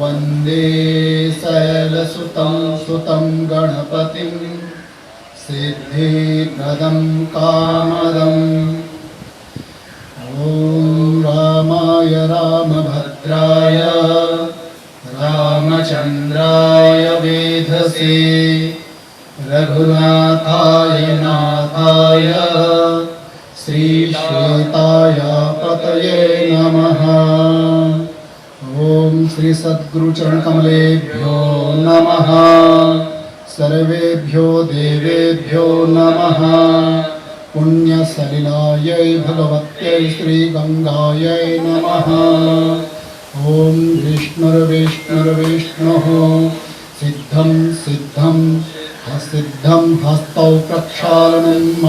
वन्दे शैलसुतं सुतं गणपतिं सिद्धिप्रदं कामदम्। ॐ रामाय रामभद्राय रामचन्द्राय वेधसे रघुनाथाय नाथाय श्रीश्वेताय पतये नमः। ओम श्री सद्गुरु चरण कमलेभ्यो नमः। सर्वेभ्यो देवेभ्यो नमः। पुण्य सलिलायै भगवत्यै श्री गंगायै नमः। ओम विष्णुर्विष्णुर्विष्णुः सिद्धं सिद्धं हसिद्धं हस्तौ प्रक्षालनम्।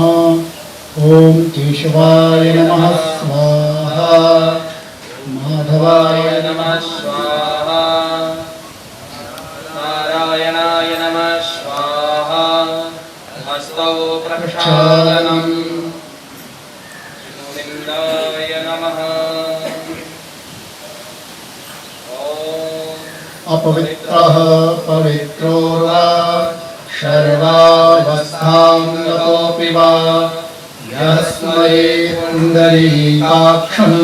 ओम केशवाय नमः स्वाहा। माधवाय नमः स्वाहा। नारायणाय नमः स्वाहा। हस्तौ प्रक्षालनम्। गोविन्दाय नमः। अपवित्रः पवित्रो वा सर्वावस्थां गतोऽपि वा यस्मै पुण्डरीकाक्षं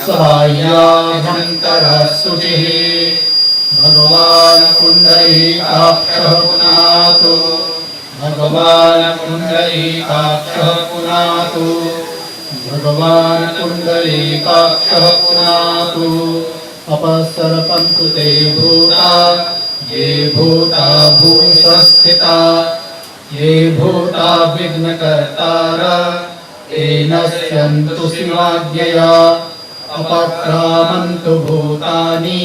सहाय्याभ्यन्तरः शुचिः। भगवान् पुण्डरीकाक्षः पुनातु। भगवान् पुण्डरीकाक्षः पुनातु। भगवान् पुण्डरीकाक्षः पुनातु। अपसर्पन्तु ते भूता ये भूता भुवि संस्थिता ये भूता विघ्नकर्तार ते नश्यन्तु शिवाज्ञया। अपक्रामन्तु भूतानि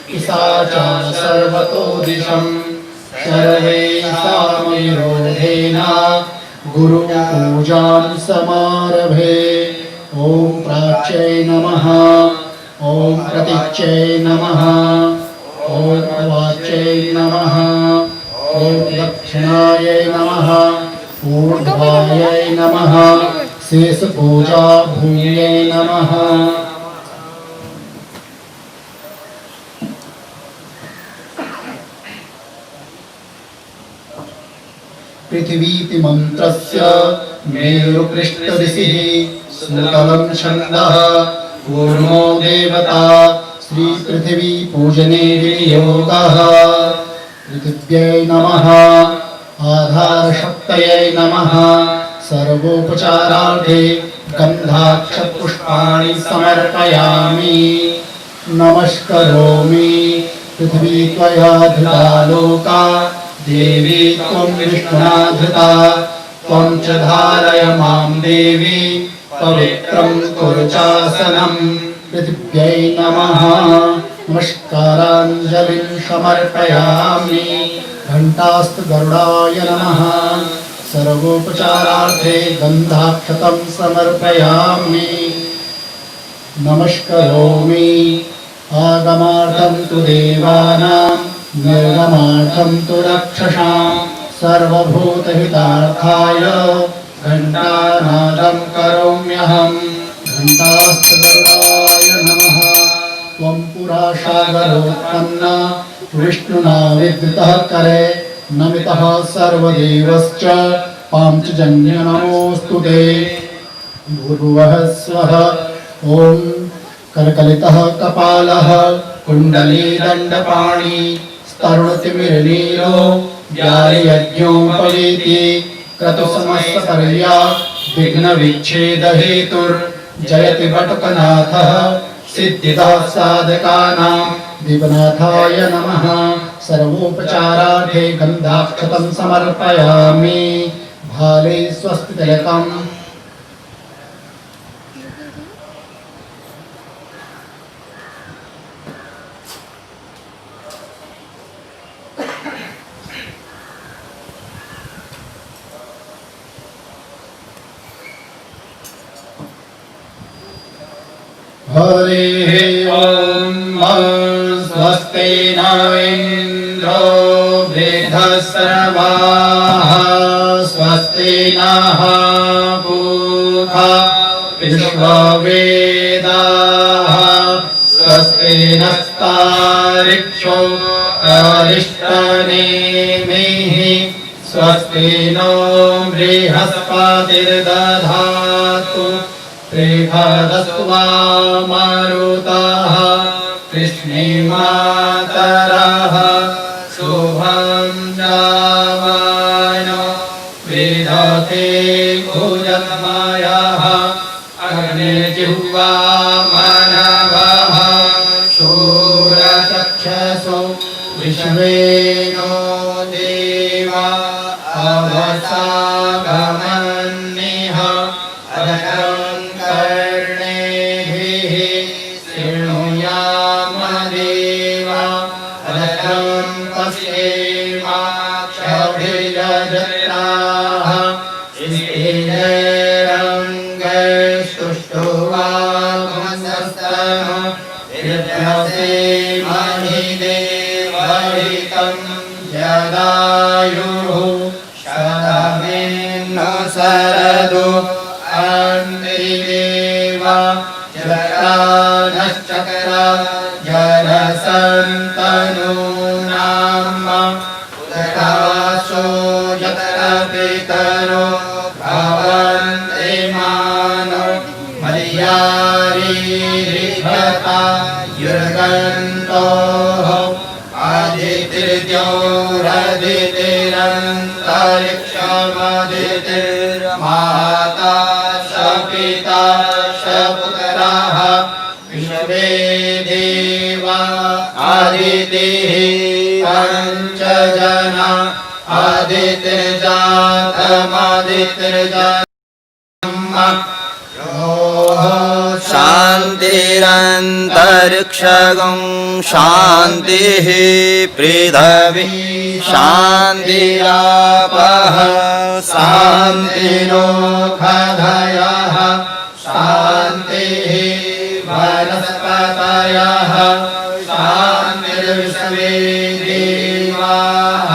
पिशाचा सर्वतो दिशं सर्वैषामविरोधेन गुरुपूजां समारभे। ॐ प्राच्यै नमः। ॐ प्रतीच्यै नमः। ॐ अवाच्यै नमः। ॐ दक्षिणायै नमः। ऊर्ध्वायै नमः। शेषपूजा भूम्यै नमः। पृथिवीति मंत्रस्य मेरुपृष्ठदिशिः सुतलं छन्दः कूर्मो देवता श्री पृथिवी पूजने विनियोगः। पृथिव्यै नमः। आधारशक्तये नमः। सर्वोपचारार्थे गन्धाक्षपुष्पाणि समर्पयामि। नमस्करोमि। पृथिवी त्वया धृता लोका देवी त्वं विष्णुना धृता। त्वं च धारय मां देवी पवित्रं कुरु चासनं। पृथिव्यै नमः। नमस्काराञ्जलिं समर्पयामि। घण्टास्तु गरुडाय नमः। सर्वोपचारार्थे गन्धाक्षतं समर्पयामि। नमस्करोमि। आगमार्थं तु देवानां निर्गमार्थं तु रक्षसां सर्वभूतहितार्थाय घण्टानादं करोम्यहम्। घण्टास्तु गरुडाय नमः। त्वं पुरा सागरोत्पन्ना विष्णुना विद्युतः करे नमितः सर्वदेवश्च पाञ्चजन्य नमोऽस्तु ते। भूर्भुवः स्वः। ॐ करकलितः कपालः कुण्डली दण्डपाणि स्तरुणतिमिरनीरो व्यालियज्ञोपवीति क्रतुसमस्तपर्या विघ्नविच्छेदहेतुर्जयति वटुकनाथः सिद्धिदः साधकानां। दीपनाथाय नमः। सर्वोपचारार्थे गन्धाक्षतं समर्पयामि। भाले स्वस्तितिलकम्। हरिः ॐ। स्वस्ति न इन्द्रो वृद्धश्रवाः स्वस्ति नः पूषा विश्ववेदाः स्वस्ति स्वस्तिनस्तारिक्षो अरिष्टनेमिः स्वस्ति नो बृहस्पतिर्दधातु त्रिपदस्वा मारुताः कृष्णीमातरः शुभं जावानो विदधे भुजन्मयः अग्निजिह्वा मानवः शूरचक्षसो विश्वेनो देवा अवसागमन्निह अदनं कर्णेभिः शृणुयाम देवा अदनं पश्येमाक्षभिर्यजत्राः स्थिरैरङ्गैस्तुष्टुवागुंसस्तनो विद्यसेमहिदेवहितं यदायुः शतमेनो सरदु अन्तिदेवा जरानश्चक्र जरसन्तनूनाम उदकाशो यत्र पितरो भवन्ति मानो मर्यारीरिभता युर्गन्तोः आदितिर्द्योरदितिरन्तरिक्षमदितिर्माता स पिता स पुत्रः विश्वे देवा आदितिः पञ्चजना आदितिर्जातमदितिर्जातम् शान्तिरन्तरिक्षगं शान्तिः पृथिवी शान्तिरापः शान्तिरोखधयः शान्तिः वनस्पतयः शान्तिर्विश्वे देवाः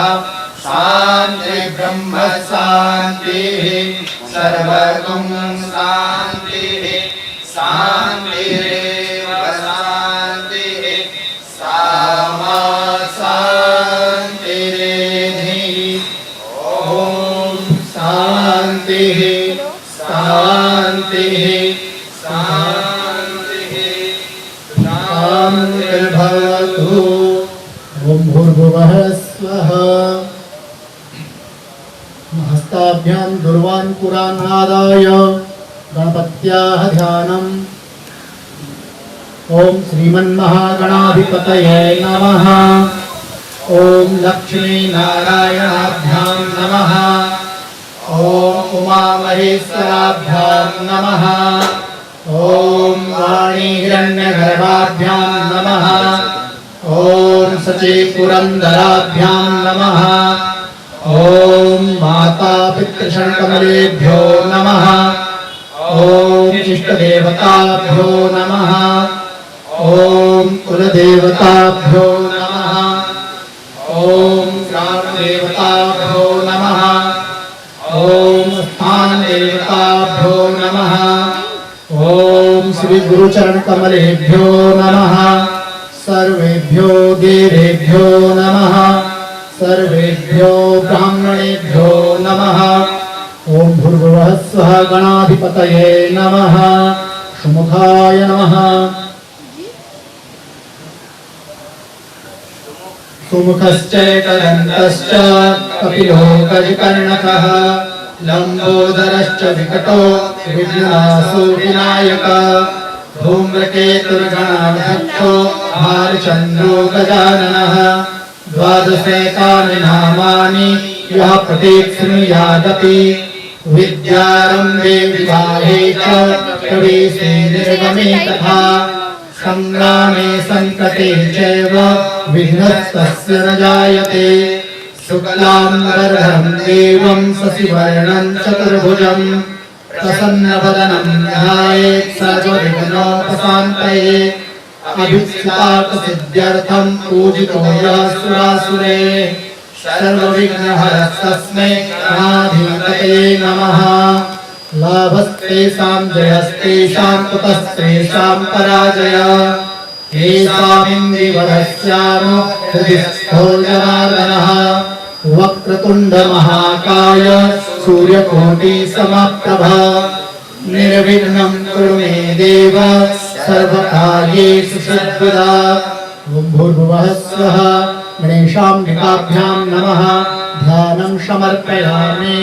शान्तिर्ब्रह्म शान्तिः सर्वगुं शान्तिः शान्तिरेव शान्तिः सामा शान्तिरेधि ॐ शान्तिः शान्तिः शान्तिः शान्तिर्भवतु ॐ भूर्भुवः स्वः हस्ताभ्यां दुर्वान् पुरान् आदाय गणपत्याः ध्यानम् ॐ श्रीमन्महागणाधिपतये नमः ॐ लक्ष्मीनारायणाभ्यां नमः ॐ उमामहेश्वराभ्यां नमः ॐ वाणीहिरण्यगर्भाभ्यां नमः ॐ सचीपुरन्दराभ्यां नमः ॐ मातापितृषण्कमलेभ्यो नमः ॐ इष्टदेवताभ्यो नमः ॐ कुलदेवताभ्यो नमः ॐ ग्रामदेवताभ्यो नमः ॐ स्थानदेवताभ्यो नमः ॐ श्रीगुरुचरणकमलेभ्यो नमः सर्वेभ्यो देवेभ्यो नमः सर्वेभ्यो ब्राह्मणेभ्यो नमः ॐ भूर्भुवः स्वः गणाधिपतये नमः सुमुखाय नमः सुमुखश्चैकदन्तश्च कपिलो गजकर्णकः लम्बोदरश्च विकटो विघ्नासो विनायकः धूम्रकेतुर्गणाध्यक्षो भालचन्द्रो गजाननः द्वादशैतानि नामानि यः प्रतीक्ष्णुयादपि विद्यारम्भे विवाहे च प्रवेशे निर्गमे तथा संग्रामे संकटे चैव विघ्नस्तस्य न जायते शुक्लाम्बरधरं देवं शशिवर्णं चतुर्भुजं प्रसन्नवदनं ध्यायेत् सर्वविघ्नोपशान्तये अभीष्टार्थसिद्ध्यर्थं पूजितो यः सुरासुरे सर्वविघ्नहरस्तस्मै गणाधिपतये नमः लाभस्तेषां जयस्तेषां कुतस्तेषां पराजयः एतामिन्द्रिवरस्यामो हृदिस्थो जनार्दनः वक्रतुण्डमहाकाय सूर्यकोटिसमप्रभा निर्विघ्नं कुरु मे देव सर्वकार्येषु सर्वदा। ॐ भूर्भुवः स्वः गणेशाम्बिकाभ्यां नमः। ध्यानं समर्पयामि।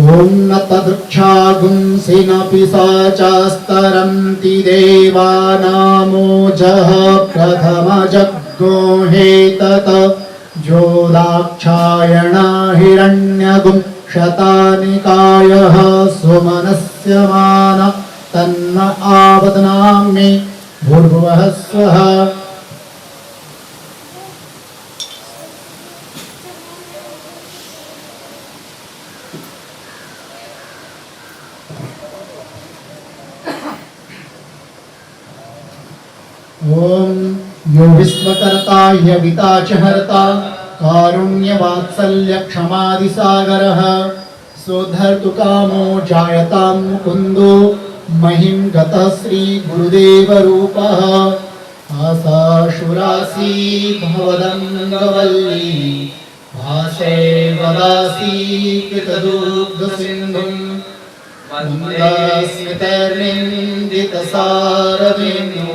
ॐ न तदृक्षागुंसि न पिशाचास्तरन्ति देवानामोजः प्रथमजग्गोहेतत जोदाक्षायणा हिरण्यगुं शतानिकायः सुमनस्य मान तन्न आवदनामि। भूर्भुवः स्वः। ओम यो विश्वकर्ता ह्यविता च हर्ता कारुण्यवात्सल्य क्षमादिसागरः सोद्धर्तु कामो जायतां मुकुन्दो महिं गतः श्री गुरुदेव रूपः आसाशुरासी भवदङ्गवल्ली भासे वदासी कृतदुग्धसिन्धुं वन्दे स्मितैर्निन्दितसारवेणु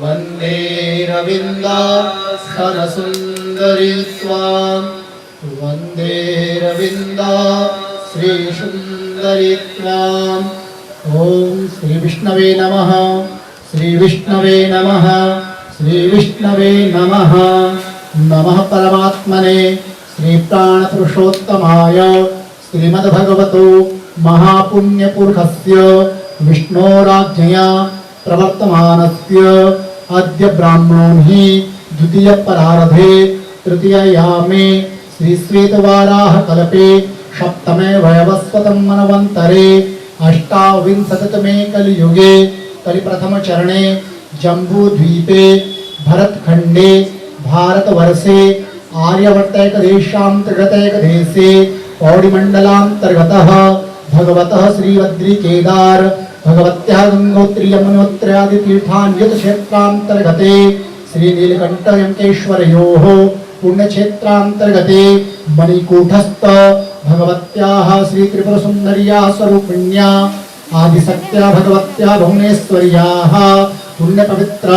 वन्दे रविन्दाक्षरसुन्दरी त्वां वन्दे रविन्दा श्रीसुन्दरी त्वाम्। ॐ श्री विष्णवे नमः। श्री विष्णवे नमः। श्री विष्णवे नमः। नमः परमात्मने श्री प्राणपुरुषोत्तमाय श्रीमद्भगवतो महापुण्यपुरुषस्य विष्णोराज्ञया प्रवर्तमानस्य अद्य ब्राह्मणोहि द्वितीय परार्धे तृतीययामे श्री श्वेतवाराह कल्पे सप्तमे वैवस्वतं मनवन्तरे अष्टाविंशतितमे कलियुगे कलिप्रथम चरणे जम्बूद्वीपे भरतखण्डे भारतवर्षे आर्यवर्तैकदेशान्तर्गतैकदेशे पौडिमण्डलान्तर्गतः भगवतः श्रीबद्रीकेदार भगवत्याः गंगोत्री यमुनोत्र्यादि तीर्थान्यतक्षेत्रान्तर्गते श्री नीलकण्ठयङ्केश्वरयोः पुण्यक्षेत्रान्तर्गते मणिकूटस्थ भगवत्याः श्री त्रिपुरसुन्दर्याः स्वरूपिण्या आदिशक्त्या भगवत्याः भुवनेश्वर्याः पुण्यपवित्र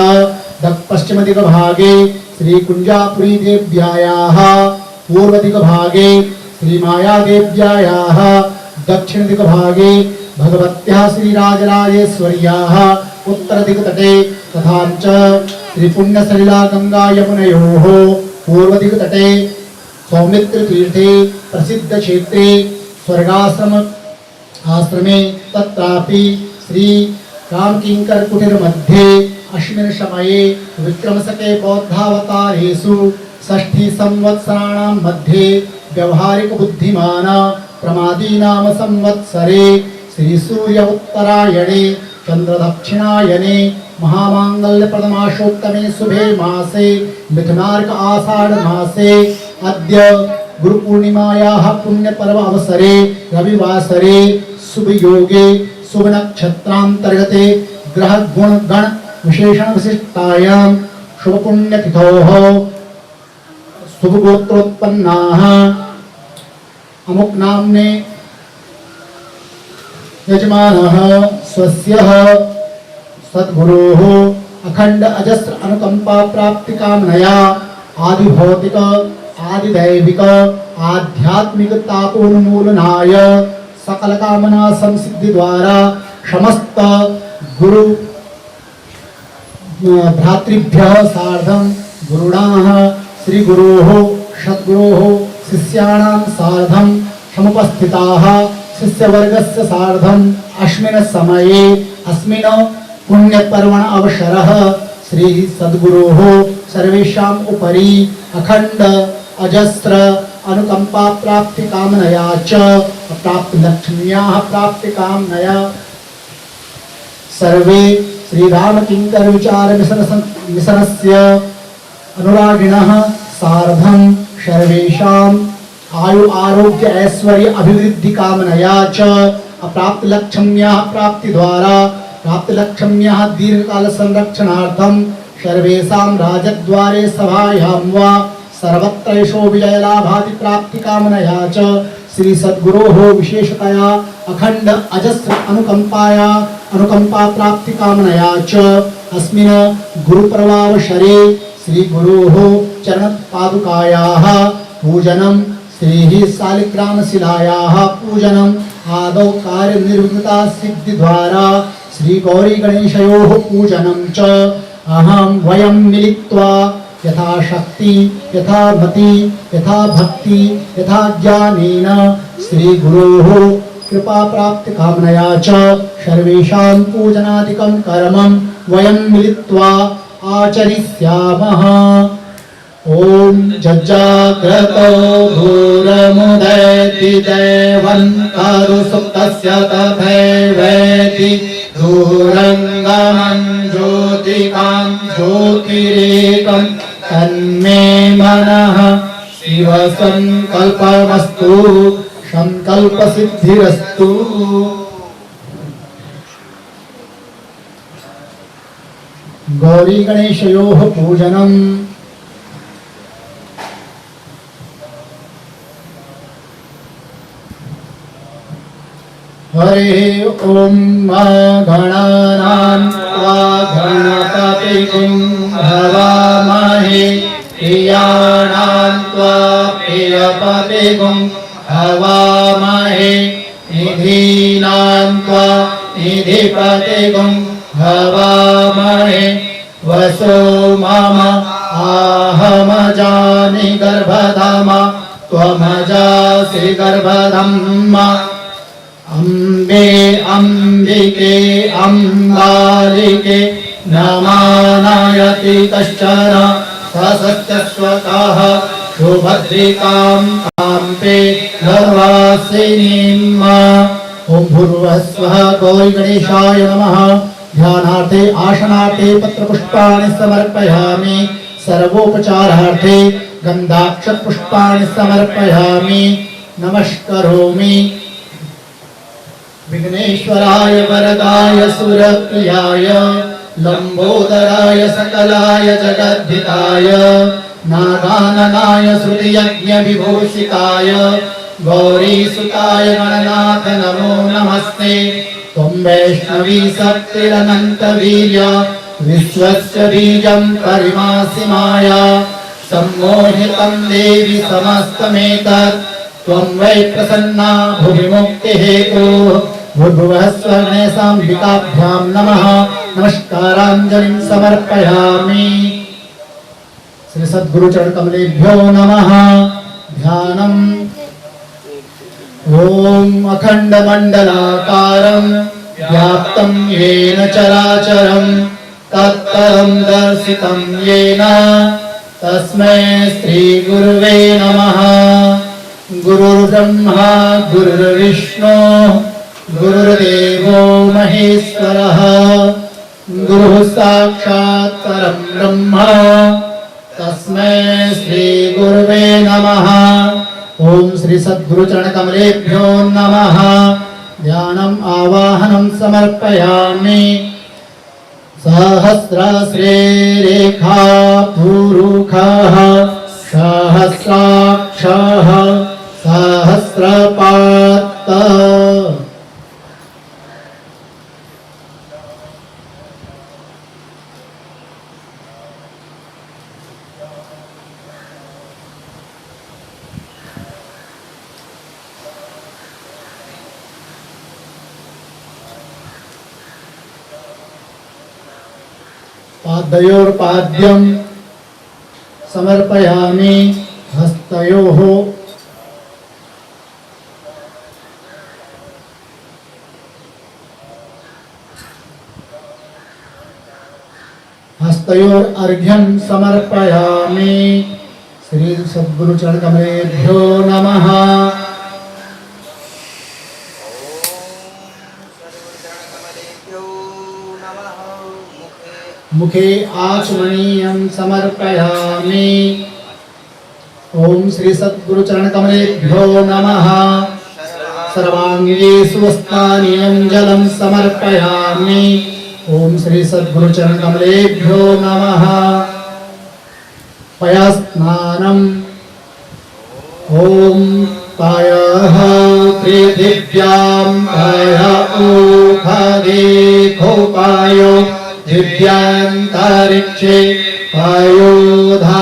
पश्चिमदिग्भागे श्री कुञ्जापुरी देव्यायाः पूर्वदिग्भागे श्री मायादेव्यायाः दक्षिणदिग्भागे भगवत्याः श्रीराजराजेश्वर्याः उत्तरदिक्तटे तथा च श्रीपुण्यसलिला गंगा यमुनयोः पूर्वदिक्तटे सौमित्रतीर्थे प्रसिद्धक्षेत्रे स्वर्गाश्रम आश्रमे तत्रापि श्री रामकिङ्करकुटीरमध्ये अस्मिन् समये विक्रमशके बौद्धावतारेषु षष्ठी संवत्सराणां मध्ये व्यवहारिक बुद्धिमान प्रमादीनाम संवत्सरे श्री सूर्य उत्तरायणे चंद्र दक्षिणायने महामांगल्य प्रथमाशोत्तमे शुभे मासे मिथुनार्क आषाढ़ मासे अद्य गुरु पूर्णिमायाः पुण्य पर्व अवसरे रविवासरे शुभ योगे शुभ नक्षत्रांतर्गते ग्रह गुण गण विशेषण विशिष्टायां शुभ पुण्य तिथोः शुभ गोत्रोत्पन्नाः अमुक नाम्ने यजमानः स्वस्यः सद्गुरोः अखंड अजस्र अनुकंपा प्राप्ति कामनया आदि भौतिक आदि दैविक आध्यात्मिक तापोन्मूलनाय सकल कामना संसिद्धि द्वारा समस्त गुरु भ्रातृभ्यः सार्धं गुरुणाः श्री गुरोः सद्गुरोः शिष्याणां सार्धं समुपस्थिताः शिष्यवर्गस्य सार्धं अस्मिन् समये अस्मिन् पुण्यपर्वण अवसरः श्री सद्गुरोः सर्वेषाम् उपरि अखंड अजस्र अनुकंपा प्राप्ति कामनया च प्राप्ति लक्ष्म्याः प्राप्ति कामनया सर्वे श्री रामकिङ्कर विचार मिशनस्य अनुरागिणः सार्धं सर्वेषां आयु आरोग्य ऐश्वर्य अभिवृद्धि कामनया च अप्राप्त लक्ष्म्याः प्राप्ति द्वारा प्राप्त लक्ष्म्याः दीर्घकाल संरक्षणार्थं सर्वेषां राजद्वारे सभायां वा सर्वत्रैषो विजयलाभादि प्राप्ति कामनया च श्री सद्गुरोः विशेषतया अखंड अजस्र अनुकंपा प्राप्ति कामनया च अस्मिन् गुरुपर्वावसरे श्री गुरोः चरण पादुकायाः पूजनं श्री शालिग्राम शिलायाः पूजनम् आदौ कार्य निर्विघ्नता सिद्धि द्वारा श्री गौरी गणेशयोः पूजनं च अहं वयं मिलित्वा यथा शक्ति यथा मति यथा भक्ति यथा ज्ञानेन श्री गुरोः कृपा प्राप्ति कामनया च सर्वेषां पूजनादिकं कर्मं वयं मिलित्वा आचरिष्यामः। ओम जज्जाग्रतो धूरमुदयति देवन्तारु सुप्तस्य तथैवेति धूरङ्गमं ज्योतिकां ज्योतिरेकं तन्मे मनः शिवसङ्कल्पमस्तु संकल्पसिद्धिरस्तु। गौरी गणेशयोः पूजनम्। हरे ओम गणानां त्वा गणपतिं हवामहे प्रियाणां त्वा प्रियपतिं हवामहे निधीनां त्वा निधिपतिं हवामहे वसो मम आहमजानि गर्भधाम त्वमजासि गर्भधम्म। अम्बे अम्बिके अम्बालिके नमानायति कश्चन ससत्यस्वतः सुभद्रिकां काम्पे गर्वासिनीम्। ओम भूर्भुवस्वः गौरी गणेशाय नमः। ध्यानार्थे आसनार्थे पत्रपुष्पाणि समर्पयामि। सर्वोपचारार्थे गन्धाक्षपुष्पाणि समर्पयामि। नमस्करोमि विघ्नेश्वराय वरदाय सुरप्रियाय लंबोदराय सकलाय जगद्धिताय नागाननाय श्रुतियज्ञविभूषिताय गौरीसुताय गणनाथ नमो नमस्ते। त्वं वैष्णवी शक्तिरनन्तवीर्य विश्वस्य बीजं परिमासि माया सम्मोहितं देवि समस्तमेतत् त्वं वै प्रसन्ना भुवि मुक्तिहेतुः। भूर्भुवस्सुवः गणेशाम्बिकाभ्यां नमः। नमस्काराञ्जलिं समर्पयामि। श्री सद्गुरु चरण कमलेभ्यो नमः। ध्यानम्। ओम अखंड मंडलाकारं व्याप्तं येन चराचरं तत्परं दर्शितं येन तस्मै श्री गुरुवे नमः। गुरुर्ब्रह्मा गुरुर्विष्णु गुरुर्देवो महेश्वरः गुरुः साक्षात् परं ब्रह्म तस्मै श्री गुरुवे नमः। ओम श्री सद्गुरु चरण कमलेभ्यो नमः। ध्यानम् आवाहनं समर्पयामि। सहस्रास्रे रेखा पुरुखः सहस्राक्षः सहस्रपात्। पादयोर्पाद्यं समर्पयामि। हस्तयोः अर्घ्यं समर्पयामि। श्री सद्गुरु चरण कमलेभ्यो नमः। मुखे आचमनीयं समर्पयामि। ओम श्री सद्गुरु चरण कमलेभ्यो नमः। सर्वांगे स्वस्तानि अंजलं समर्पयामि। ओम श्री सद्गुरु चरण कमलेभ्यो नमः। पयस्नानम् ओम पायः पृथिव्यां पाय ऊखदे खोपायो दिव्यांतरिक्षे पायोधा